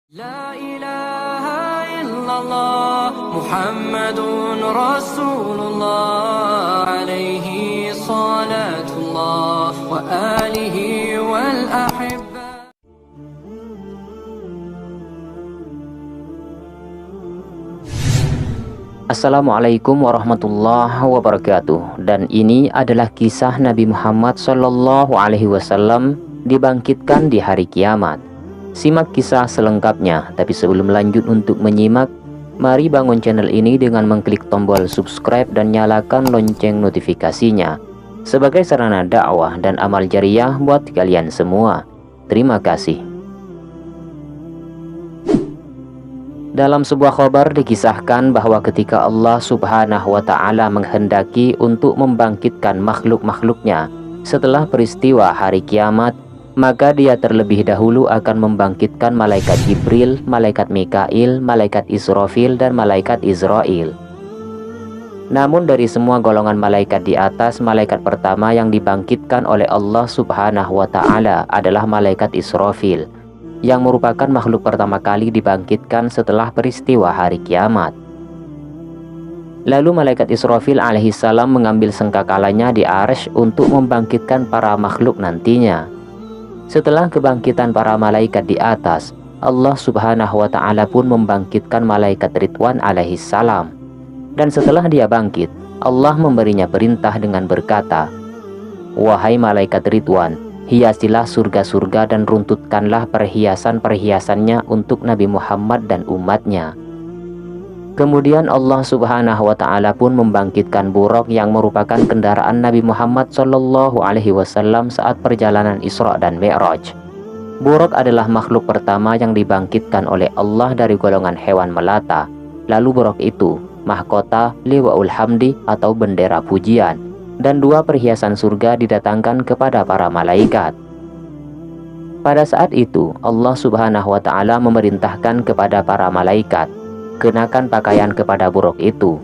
لا إله إلا الله محمد رسول الله عليه صلاة الله وآله والأحبة. Assalamualaikum warahmatullahi wabarakatuh. Dan ini adalah kisah Nabi Muhammad SAW dibangkitkan di hari kiamat. Simak kisah selengkapnya, tapi sebelum lanjut untuk menyimak, mari bangun channel ini dengan mengklik tombol subscribe dan nyalakan lonceng notifikasinya sebagai sarana dakwah dan amal jariah buat kalian semua. Terima kasih. Dalam sebuah khabar dikisahkan bahwa ketika Allah Subhanahu wa Ta'ala menghendaki untuk membangkitkan makhluk-makhluknya setelah peristiwa hari kiamat, maka dia terlebih dahulu akan membangkitkan malaikat Jibril, malaikat Mikail, malaikat Israfil, dan malaikat Israel. Namun dari semua golongan malaikat di atas, malaikat pertama yang dibangkitkan oleh Allah Subhanahu wa Ta'ala adalah malaikat Israfil, yang merupakan makhluk pertama kali dibangkitkan setelah peristiwa hari kiamat. Lalu malaikat Israfil alaihissalam mengambil sangkakalanya di Arsy untuk membangkitkan para makhluk nantinya. Setelah kebangkitan para malaikat di atas, Allah Subhanahu wa Ta'ala pun membangkitkan malaikat Ridwan alaihissalam. Dan setelah dia bangkit, Allah memberinya perintah dengan berkata, "Wahai malaikat Ridwan, hiasilah surga-surga dan runtutkanlah perhiasan-perhiasannya untuk Nabi Muhammad dan umatnya." Kemudian Allah Subhanahu wa Ta'ala pun membangkitkan Buraq yang merupakan kendaraan Nabi Muhammad SAW saat perjalanan Isra dan Mi'raj. Buraq adalah makhluk pertama yang dibangkitkan oleh Allah dari golongan hewan melata. Lalu Buraq itu mahkota, liwa'ul hamdi atau bendera pujian, dan dua perhiasan surga didatangkan kepada para malaikat. Pada saat itu Allah Subhanahu wa Ta'ala memerintahkan kepada para malaikat, kenakan pakaian kepada Buraq itu.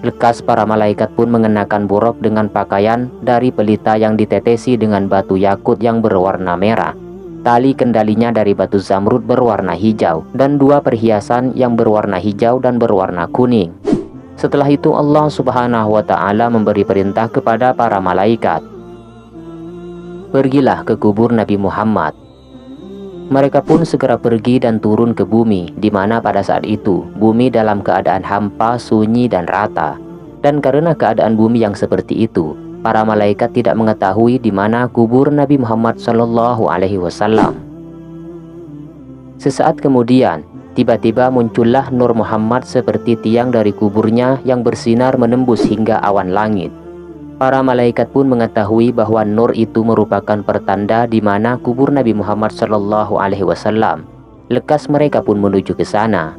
Lekas para malaikat pun mengenakan Buraq dengan pakaian dari pelita yang ditetesi dengan batu yakut yang berwarna merah, tali kendalinya dari batu zamrud berwarna hijau, dan dua perhiasan yang berwarna hijau dan berwarna kuning. Setelah itu Allah Subhanahu wa Ta'ala memberi perintah kepada para malaikat, "Pergilah ke kubur Nabi Muhammad." Mereka pun segera pergi dan turun ke bumi, di mana pada saat itu bumi dalam keadaan hampa, sunyi, dan rata. Dan karena keadaan bumi yang seperti itu, para malaikat tidak mengetahui di mana kubur Nabi Muhammad SAW. Sesaat kemudian, tiba-tiba muncullah Nur Muhammad seperti tiang dari kuburnya yang bersinar menembus hingga awan langit. Para malaikat pun mengetahui bahwa nur itu merupakan pertanda di mana kubur Nabi Muhammad SAW. Lekas mereka pun menuju ke sana.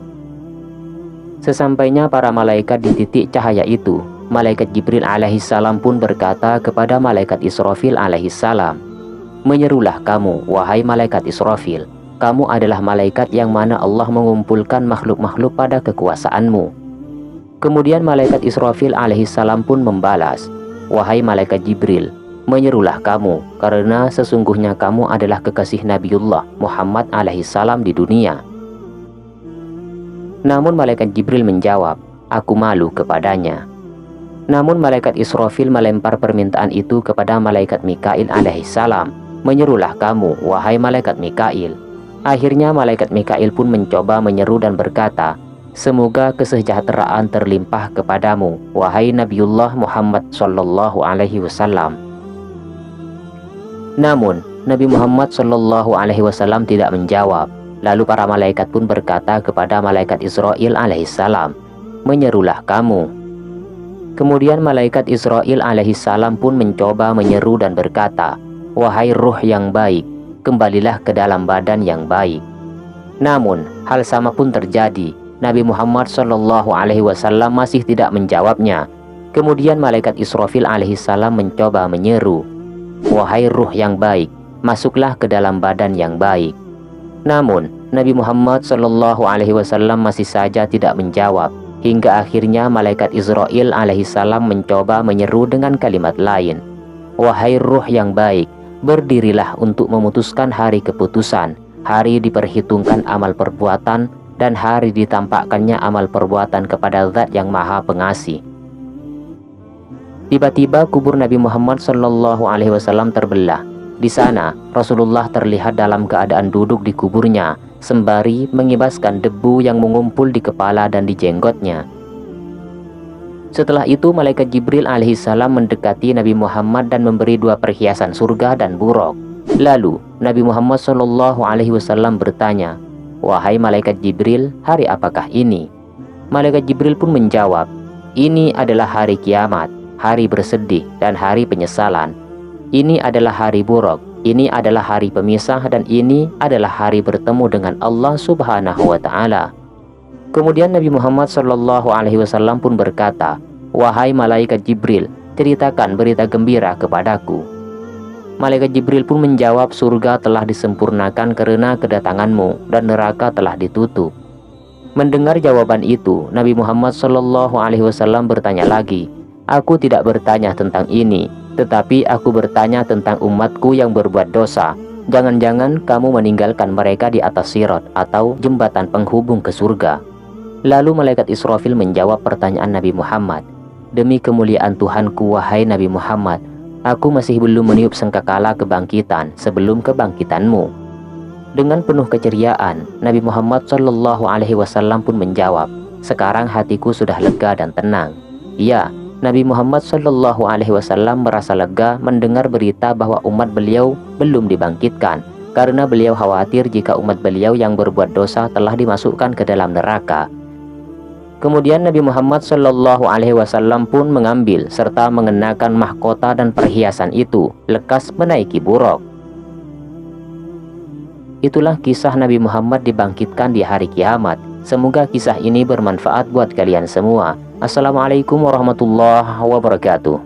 Sesampainya para malaikat di titik cahaya itu, malaikat Jibril alaihissalam pun berkata kepada malaikat Israfil alaihissalam, "Menyerulah kamu, wahai malaikat Israfil. Kamu adalah malaikat yang mana Allah mengumpulkan makhluk-makhluk pada kekuasaanmu." Kemudian malaikat Israfil alaihissalam pun membalas, "Wahai malaikat Jibril, menyerulah kamu, karena sesungguhnya kamu adalah kekasih Nabiullah Muhammad alaihissalam di dunia." Namun malaikat Jibril menjawab, "Aku malu kepadanya." Namun malaikat Israfil melempar permintaan itu kepada malaikat Mikail alaihissalam, "Menyerulah kamu, wahai malaikat Mikail." Akhirnya malaikat Mikail pun mencoba menyeru dan berkata, "Semoga kesejahteraan terlimpah kepadamu, wahai Nabiullah Muhammad SAW." Namun Nabi Muhammad SAW tidak menjawab. Lalu para malaikat pun berkata kepada malaikat Israel alaihissalam, "Menyerulah kamu." Kemudian malaikat Israel alaihissalam pun mencoba menyeru dan berkata, "Wahai ruh yang baik, kembalilah ke dalam badan yang baik." Namun hal sama pun terjadi. Nabi Muhammad SAW masih tidak menjawabnya. Kemudian malaikat Israfil alaihissalam mencoba menyeru, "Wahai ruh yang baik, masuklah ke dalam badan yang baik." Namun Nabi Muhammad SAW masih saja tidak menjawab, hingga akhirnya malaikat Israel alaihissalam mencoba menyeru dengan kalimat lain, "Wahai ruh yang baik, berdirilah untuk memutuskan hari keputusan. hari diperhitungkan amal perbuatan, dan hari ditampakkannya amal perbuatan kepada Zat yang Maha Pengasih. Tiba-tiba kubur Nabi Muhammad SAW terbelah. Di sana, Rasulullah terlihat dalam keadaan duduk di kuburnya, sembari mengibaskan debu yang mengumpul di kepala dan di jenggotnya. Setelah itu, malaikat Jibril alaihissalam mendekati Nabi Muhammad dan memberi 2 perhiasan surga dan buruk. Lalu, Nabi Muhammad SAW bertanya, "Wahai malaikat Jibril, hari apakah ini?" Malaikat Jibril pun menjawab, "Ini adalah hari kiamat, hari bersedih, dan hari penyesalan. Ini adalah hari buruk, ini adalah hari pemisah, dan ini adalah hari bertemu dengan Allah Subhanahu wa Ta'ala." Kemudian Nabi Muhammad SAW pun berkata, "Wahai malaikat Jibril, ceritakan berita gembira kepadaku." Malaikat Jibril pun menjawab, "Surga telah disempurnakan karena kedatanganmu, dan neraka telah ditutup." Mendengar jawaban itu, Nabi Muhammad SAW bertanya lagi, "Aku tidak bertanya tentang ini, tetapi aku bertanya tentang umatku yang berbuat dosa. Jangan-jangan kamu meninggalkan mereka di atas sirat atau jembatan penghubung ke surga?" Lalu malaikat Israfil menjawab pertanyaan Nabi Muhammad, "Demi kemuliaan Tuhanku, wahai Nabi Muhammad, aku masih belum meniup sangkakala kebangkitan sebelum kebangkitanmu." Dengan penuh keceriaan, Nabi Muhammad SAW pun menjawab, "Sekarang hatiku sudah lega dan tenang." Ya, Nabi Muhammad SAW merasa lega mendengar berita bahwa umat beliau belum dibangkitkan, karena beliau khawatir jika umat beliau yang berbuat dosa telah dimasukkan ke dalam neraka. Kemudian Nabi Muhammad SAW pun mengambil serta mengenakan mahkota dan perhiasan itu, lekas menaiki buruk. Itulah kisah Nabi Muhammad dibangkitkan di hari kiamat. Semoga kisah ini bermanfaat buat kalian semua. Assalamualaikum warahmatullahi wabarakatuh.